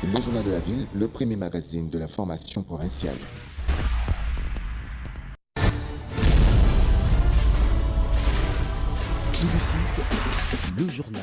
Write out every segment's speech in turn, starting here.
Le Journal de la Ville, le premier magazine de l'information provinciale. Tout de suite, le journal.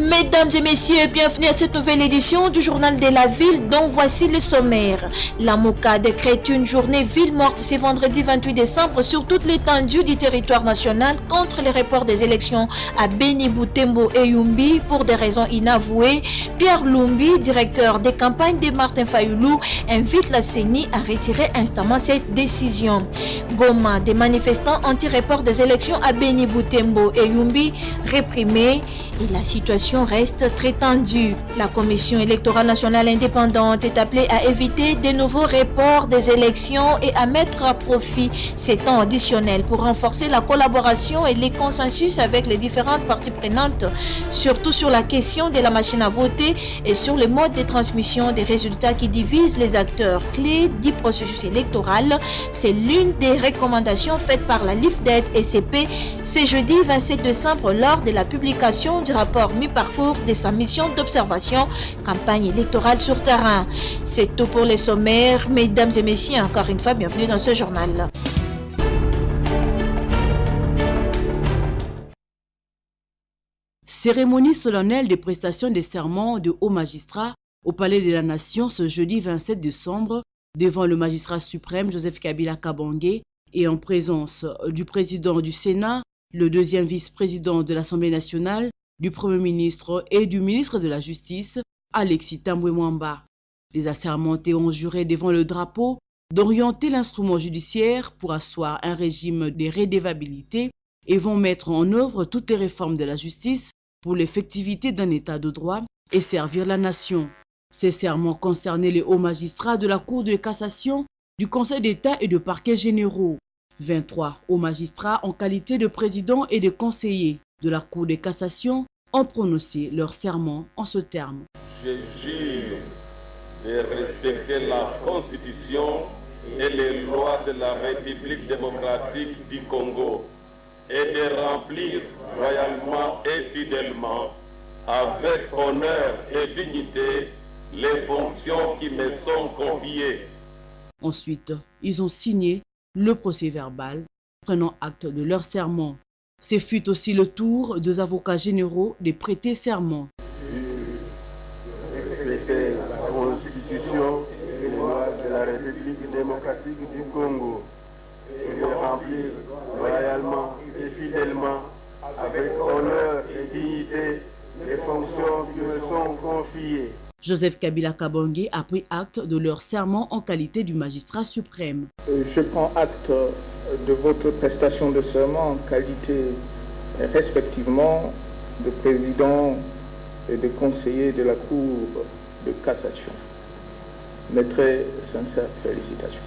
Mesdames et messieurs, bienvenue à cette nouvelle édition du Journal de la Ville dont voici le sommaire. La MOCA décrète une journée ville morte ce vendredi 28 décembre sur toute l'étendue du territoire national contre les reports des élections à Beni, Butembo et Yumbi pour des raisons inavouées. Pierre Lumbi, directeur des campagnes de Martin Fayulu, invite la CENI à retirer instamment cette décision. Goma, des manifestants anti-report des élections à Beni, Butembo et Yumbi réprimés et la situation reste très tendue. La Commission électorale nationale indépendante est appelée à éviter de nouveaux reports des élections et à mettre à profit ces temps additionnels pour renforcer la collaboration et les consensus avec les différentes parties prenantes, surtout sur la question de la machine à voter et sur le mode de transmission des résultats qui divisent les acteurs clés du processus électoral. C'est l'une des recommandations faites par la LIFDED et CP ce jeudi 27 décembre lors de la publication du rapport mi-parcours de sa mission d'observation campagne électorale sur terrain. C'est tout pour les sommaires. Mesdames et messieurs, encore une fois, bienvenue dans ce journal. Cérémonie solennelle des prestations des serments de hauts magistrats au Palais de la Nation ce jeudi 27 décembre devant le magistrat suprême Joseph Kabila Kabange et en présence du président du Sénat, le deuxième vice-président de l'Assemblée nationale, du Premier ministre et du ministre de la Justice, Alexis Tambwe Mwamba. Les assermentés ont juré devant le drapeau d'orienter l'instrument judiciaire pour asseoir un régime de redevabilité et vont mettre en œuvre toutes les réformes de la justice pour l'effectivité d'un état de droit et servir la nation. Ces serments concernaient les hauts magistrats de la Cour de cassation, du Conseil d'État et de parquets généraux. 23 hauts magistrats en qualité de président et de conseillers de la Cour de cassation ont prononcé leur serment en ce terme. Je jure de respecter la Constitution et les lois de la République démocratique du Congo et de remplir loyalement et fidèlement, avec honneur et dignité, les fonctions qui me sont confiées. Ensuite, ils ont signé le procès-verbal, prenant acte de leur serment. Ce fut aussi le tour des avocats généraux de prêter serment. Respecter la Constitution et les lois de la République démocratique du Congo et de remplir loyalement et fidèlement, avec honneur et dignité, les fonctions qui me sont confiées. Joseph Kabila Kabange a pris acte de leur serment en qualité du magistrat suprême. Je prends acte de votre prestation de serment en qualité respectivement de président et de conseiller de la Cour de cassation. Mes très sincères félicitations.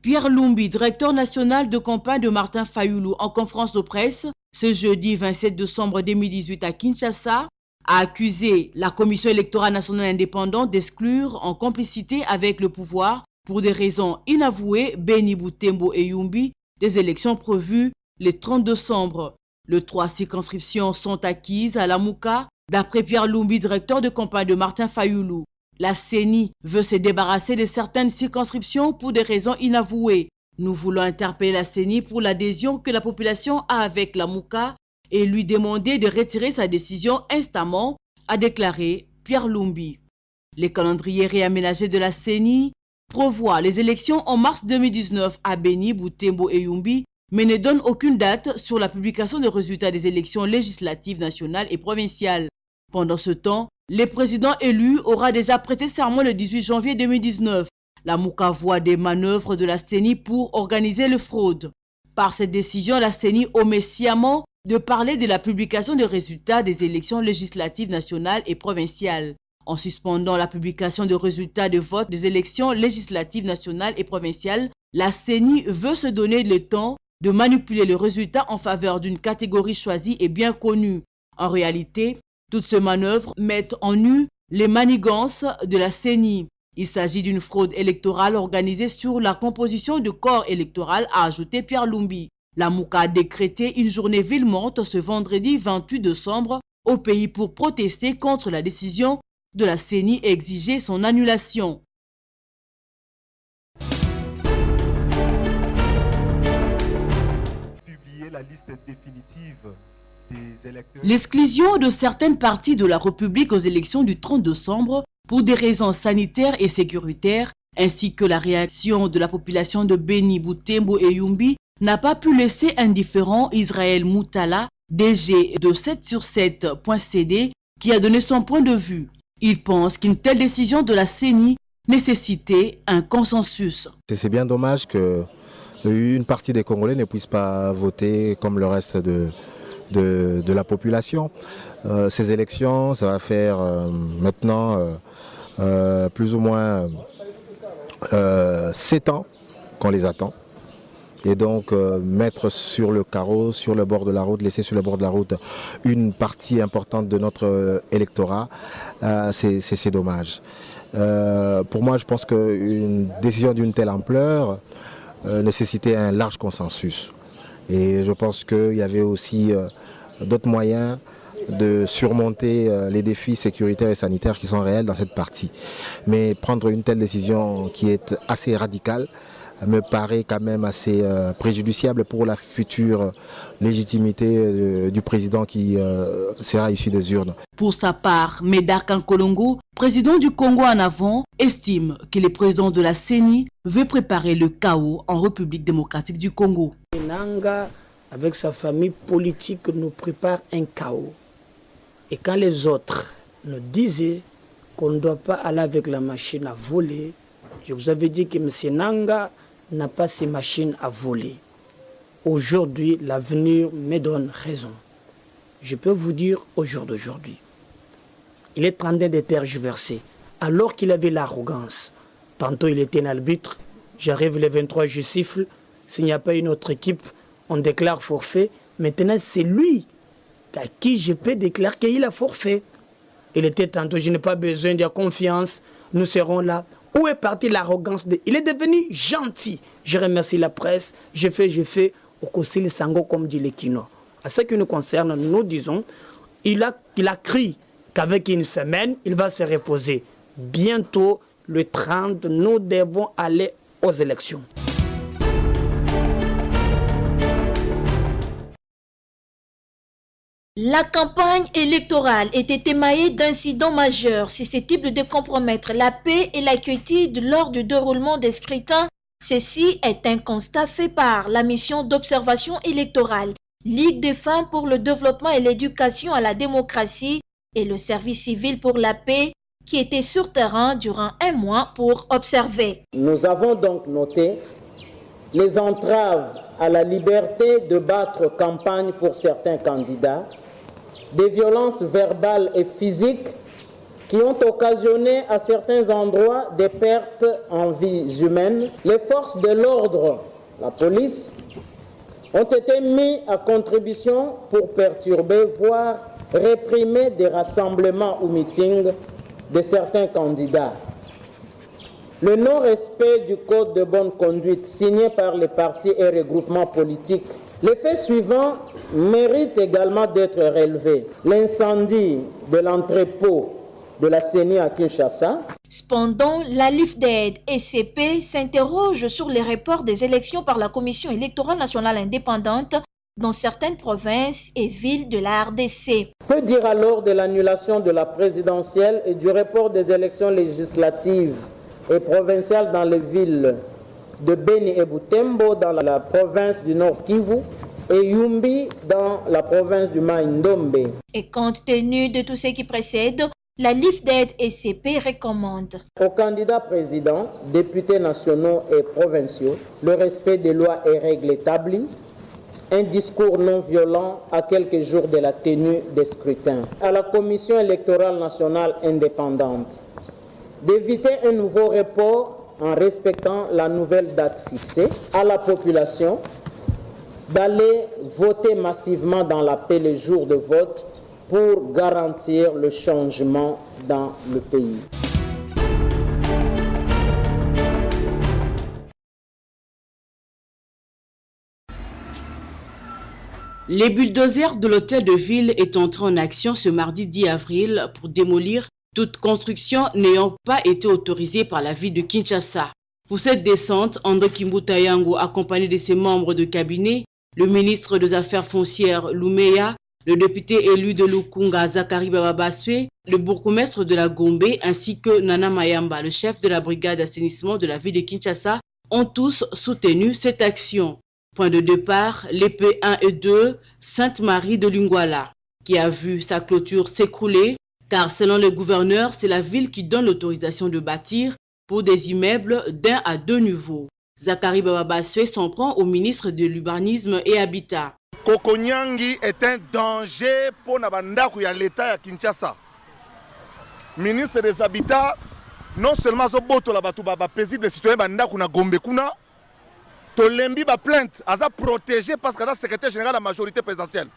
Pierre Lumbi, directeur national de campagne de Martin Fayulu, en conférence de presse ce jeudi 27 décembre 2018 à Kinshasa, a accusé la Commission électorale nationale indépendante d'exclure en complicité avec le pouvoir pour des raisons inavouées Beni, Butembo et Yumbi des élections prévues le 30 décembre. Les 3 circonscriptions sont acquises à la MOCA, d'après Pierre Lumbi, directeur de campagne de Martin Fayulu. La CENI veut se débarrasser de certaines circonscriptions pour des raisons inavouées. Nous voulons interpeller la CENI pour l'adhésion que la population a avec la MOCA et lui demander de retirer sa décision instamment, a déclaré Pierre Lumbi. Le calendrier réaménagé de la CENI prévoit les élections en mars 2019 à Beni, Butembo et Yumbi, mais ne donne aucune date sur la publication des résultats des élections législatives nationales et provinciales. Pendant ce temps, le président élu aura déjà prêté serment le 18 janvier 2019. La MOCA voit des manœuvres de la CENI pour organiser le fraude. Par cette décision, la CENI omet sciemment de parler de la publication des résultats des élections législatives nationales et provinciales. En suspendant la publication des résultats de vote des élections législatives nationales et provinciales, la CENI veut se donner le temps de manipuler le résultat en faveur d'une catégorie choisie et bien connue. En réalité, toutes ces manœuvres mettent en nu les manigances de la CENI. Il s'agit d'une fraude électorale organisée sur la composition du corps électoral, a ajouté Pierre Lumbi. La MOCA a décrété une journée ville morte ce vendredi 28 décembre au pays pour protester contre la décision de la CENI et exiger son annulation. Publier la liste définitive des électeurs. L'exclusion de certaines parties de la République aux élections du 30 décembre pour des raisons sanitaires et sécuritaires, ainsi que la réaction de la population de Beni, Butembo et Yumbi n'a pas pu laisser indifférent Israël Moutala, DG de 7sur7.cd, qui a donné son point de vue. Il pense qu'une telle décision de la CENI nécessitait un consensus. C'est bien dommage qu'une partie des Congolais ne puissent pas voter comme le reste de la population. Ces élections, ça va faire maintenant plus ou moins 7 ans qu'on les attend. Et donc mettre sur le carreau, sur le bord de la route, laisser sur le bord de la route une partie importante de notre électorat, c'est dommage. Pour moi, je pense qu'une décision d'une telle ampleur nécessitait un large consensus. Et je pense qu'il y avait aussi d'autres moyens de surmonter les défis sécuritaires et sanitaires qui sont réels dans cette partie. Mais prendre une telle décision qui est assez radicale me paraît quand même assez préjudiciable pour la future légitimité du président qui sera issu des urnes. Pour sa part, Médard Kankolongo, président du Congo en avant, estime que le président de la CENI veut préparer le chaos en République démocratique du Congo. Nanga, avec sa famille politique, nous prépare un chaos. Et quand les autres nous disaient qu'on ne doit pas aller avec la machine à voler, je vous avais dit que M. Nanga n'a pas ces machines à voler. Aujourd'hui, l'avenir me donne raison. Je peux vous dire au jour d'aujourd'hui, il est en train de tergiverser. Alors qu'il avait l'arrogance, tantôt il était un arbitre, j'arrive le 23, je siffle, s'il n'y a pas une autre équipe, on déclare forfait. Maintenant, c'est lui à qui je peux déclarer qu'il a forfait. Il était tantôt, je n'ai pas besoin de confiance, nous serons là. Où est partie l'arrogance de... Il est devenu gentil. Je remercie la presse. J'ai fait au Kossil Sango comme dit Lekino. À ce qui nous concerne, nous disons, il a cru qu'avec une semaine, il va se reposer. Bientôt, le 30, nous devons aller aux élections. La campagne électorale était émaillée d'incidents majeurs susceptibles de compromettre la paix et la quiétude lors du déroulement des scrutins. Ceci est un constat fait par la mission d'observation électorale, Ligue des femmes pour le développement et l'éducation à la démocratie et le service civil pour la paix qui était sur terrain durant un mois pour observer. Nous avons donc noté les entraves à la liberté de battre campagne pour certains candidats, des violences verbales et physiques qui ont occasionné à certains endroits des pertes en vies humaines. Les forces de l'ordre, la police, ont été mis à contribution pour perturber, voire réprimer des rassemblements ou meetings de certains candidats. Le non-respect du code de bonne conduite signé par les partis et regroupements politiques. Les faits suivants méritent également d'être relevés. L'incendie de l'entrepôt de la CENI à Kinshasa. Cependant, la LIFDED et CP s'interrogent sur les reports des élections par la Commission électorale nationale indépendante dans certaines provinces et villes de la RDC. Que dire alors de l'annulation de la présidentielle et du report des élections législatives et provinciales dans les villes de Beni et Butembo dans la province du Nord Kivu et Yumbi dans la province du Mai-Ndombe. Et compte tenu de tout ce qui précède, la LIFDED et CP recommande aux candidats présidents, députés nationaux et provinciaux le respect des lois et règles établies, un discours non violent à quelques jours de la tenue des scrutins. À la Commission électorale nationale indépendante d'éviter un nouveau report en respectant la nouvelle date fixée, à la population d'aller voter massivement dans la paix les jours de vote pour garantir le changement dans le pays. Les bulldozers de l'hôtel de ville est entré en action ce mardi 10 avril pour démolir toute construction n'ayant pas été autorisée par la ville de Kinshasa. Pour cette descente, André Kimbuta Yango, accompagné de ses membres de cabinet, le ministre des Affaires foncières Lumeya, le député élu de Lukunga Zakari Bababaswe, le bourgmestre de la Gombe ainsi que Nana Mayamba, le chef de la brigade d'assainissement de la ville de Kinshasa, ont tous soutenu cette action. Point de départ, l'épée 1 et 2, Sainte-Marie de Lingwala, qui a vu sa clôture s'écrouler, car selon le gouverneur, c'est la ville qui donne l'autorisation de bâtir pour des immeubles d'1 à 2 niveaux. Zakari Bababaswe s'en prend au ministre de l'Urbanisme et Habitat. Kokonyangi est un danger pour l'État de Kinshasa. Ministre des Habitats, non seulement Zoboto la Batouba paisible citoyen Bandaku na Gombe kuna, Tolembi ba plainte, aza protégé parce que c'est secrétaire général de la majorité présidentielle.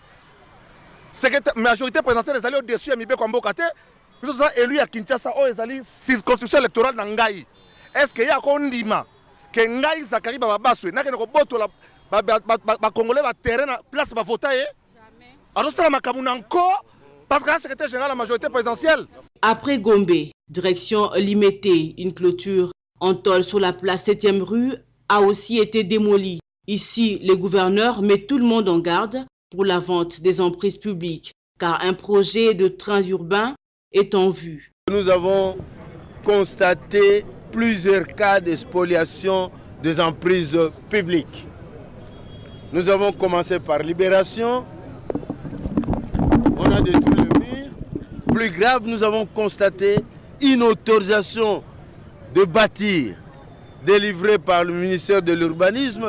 La majorité présidentielle est allée au-dessus de Mibé Kwambokate, nous sommes élus à Kinshasa, où ils allés circonscription électorale d'Angaï. Est-ce qu'il y a un ndima que Ngaï Zakari Bababaswe, n'a qu'un roboto la Congolais va terrain place va voter? Jamais. Alors c'est la Makamuna encore parce que la secrétaire général de la majorité présidentielle. Après Gombe, direction Limété, une clôture en tôle sur la place 7e rue a aussi été démolie. Ici, le gouverneur met tout le monde en garde pour la vente des emprises publiques, car un projet de train urbain est en vue. Nous avons constaté plusieurs cas de spoliation des emprises publiques. Nous avons commencé par Libération, on a détruit le mur. Plus grave, nous avons constaté une autorisation de bâtir délivrée par le ministère de l'Urbanisme,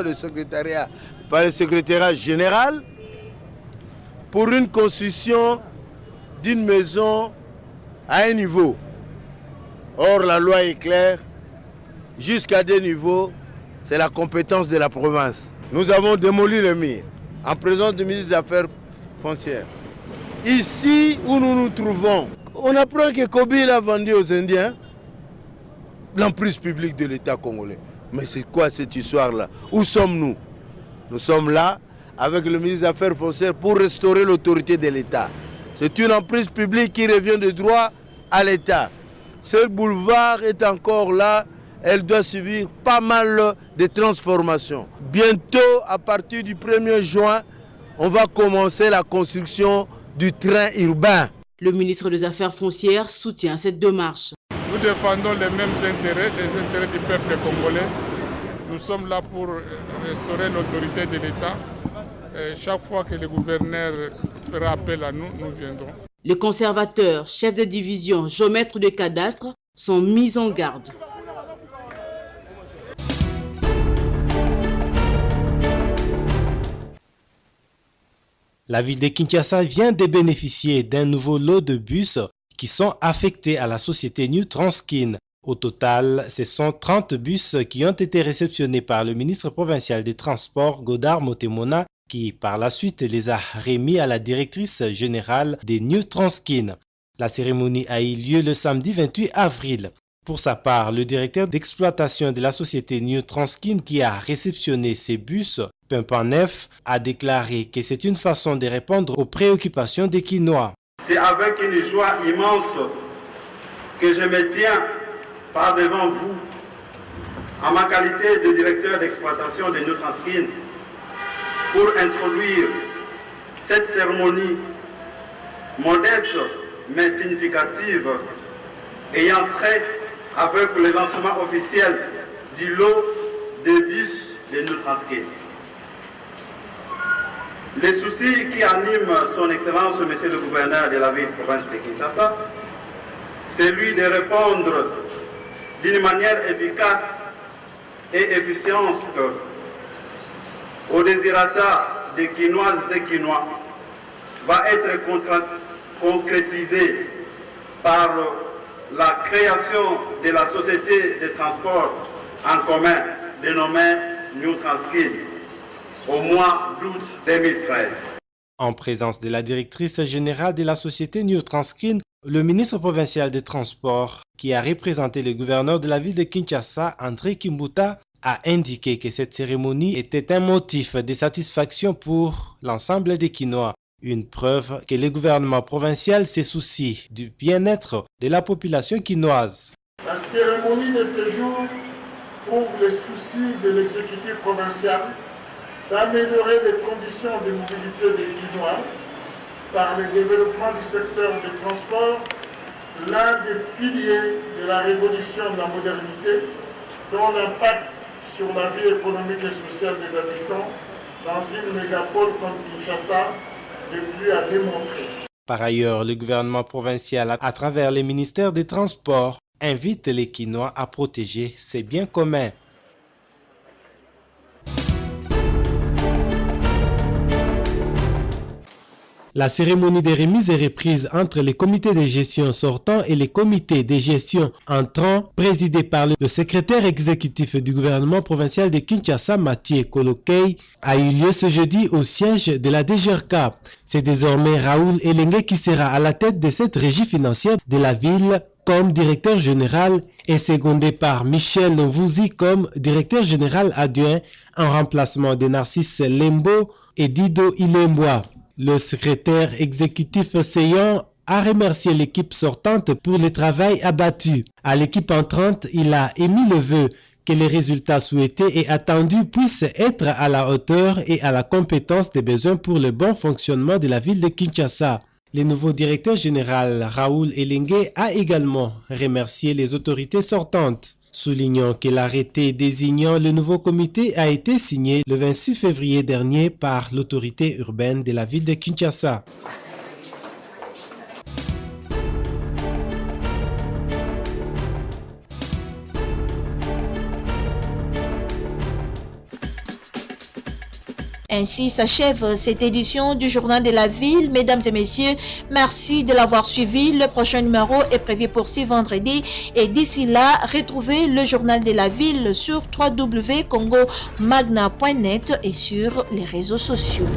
par le secrétariat général, pour une construction d'une maison à un niveau. Or, la loi est claire, jusqu'à 2 niveaux, c'est la compétence de la province. Nous avons démoli le mur en présence du ministre des Affaires foncières. Ici où nous nous trouvons, on apprend que Kobil a vendu aux Indiens l'emprise publique de l'État congolais. Mais c'est quoi cette histoire-là? Où sommes-nous? Nous sommes là avec le ministre des Affaires foncières pour restaurer l'autorité de l'État. C'est une emprise publique qui revient de droit à l'État. Ce boulevard est encore là. Elle doit subir pas mal de transformations. Bientôt, à partir du 1er juin, on va commencer la construction du train urbain. Le ministre des Affaires foncières soutient cette démarche. Nous défendons les mêmes intérêts, les intérêts du peuple congolais. Nous sommes là pour restaurer l'autorité de l'État. Chaque fois que le gouverneur fera appel à nous, nous viendrons. Les conservateurs, chefs de division, géomètres de cadastre sont mis en garde. La ville de Kinshasa vient de bénéficier d'un nouveau lot de bus qui sont affectés à la société New Transkin. Au total, ce sont 30 bus qui ont été réceptionnés par le ministre provincial des Transports, Godard Motemona, qui par la suite les a remis à la directrice générale des New Transkin. La cérémonie a eu lieu le samedi 28 avril. Pour sa part, le directeur d'exploitation de la société New Transkin qui a réceptionné ces bus, Pimpanef, a déclaré que c'est une façon de répondre aux préoccupations des Kinois. C'est avec une joie immense que je me tiens par devant vous en ma qualité de directeur d'exploitation de New Transkin pour introduire cette cérémonie modeste mais significative ayant trait avec le lancement officiel du lot de bus de New Transkin. Les soucis qui animent son Excellence, Monsieur le Gouverneur de la ville province de Kinshasa, c'est lui de répondre d'une manière efficace et efficiente aux désirata des Quinoises et Quinois va être concrétisée par la création de la société de transport en commun dénommée New Transkin au mois d'août 2013. En présence de la directrice générale de la société New Transkin, le ministre provincial des Transports, qui a représenté le gouverneur de la ville de Kinshasa, André Kimbuta, a indiqué que cette cérémonie était un motif de satisfaction pour l'ensemble des Quinois. Une preuve que le gouvernement provincial se soucie du bien-être de la population quinoise. La cérémonie de ce jour prouve le souci de l'exécutif provincial d'améliorer les conditions de mobilité des Quinois par le développement du secteur des transports, l'un des piliers de la révolution de la modernité, dont l'impact sur la vie économique et sociale des habitants dans une mégapole comme Kinshasa est plus à démontrer. Par ailleurs, le gouvernement provincial, à travers les ministères des Transports, invite les Quinois à protéger ces biens communs. La cérémonie des remises et reprises entre les comités de gestion sortants et les comités de gestion entrants, présidés par le secrétaire exécutif du gouvernement provincial de Kinshasa, Mathieu Kolokei, a eu lieu ce jeudi au siège de la DGRK. C'est désormais Raoul Elengue qui sera à la tête de cette régie financière de la ville comme directeur général et secondé par Michel Nvouzi comme directeur général adjoint en remplacement de Narcisse Lembo et Dido Ilemboa. Le secrétaire exécutif Seyon a remercié l'équipe sortante pour le travail abattu. À l'équipe entrante, il a émis le vœu que les résultats souhaités et attendus puissent être à la hauteur et à la compétence des besoins pour le bon fonctionnement de la ville de Kinshasa. Le nouveau directeur général Raoul Elengue a également remercié les autorités sortantes, soulignant que l'arrêté désignant le nouveau comité a été signé le 26 février dernier par l'autorité urbaine de la ville de Kinshasa. Ainsi s'achève cette édition du Journal de la Ville. Mesdames et messieurs, merci de l'avoir suivi. Le prochain numéro est prévu pour ce vendredi. Et d'ici là, retrouvez le Journal de la Ville sur www.congomagna.net et sur les réseaux sociaux.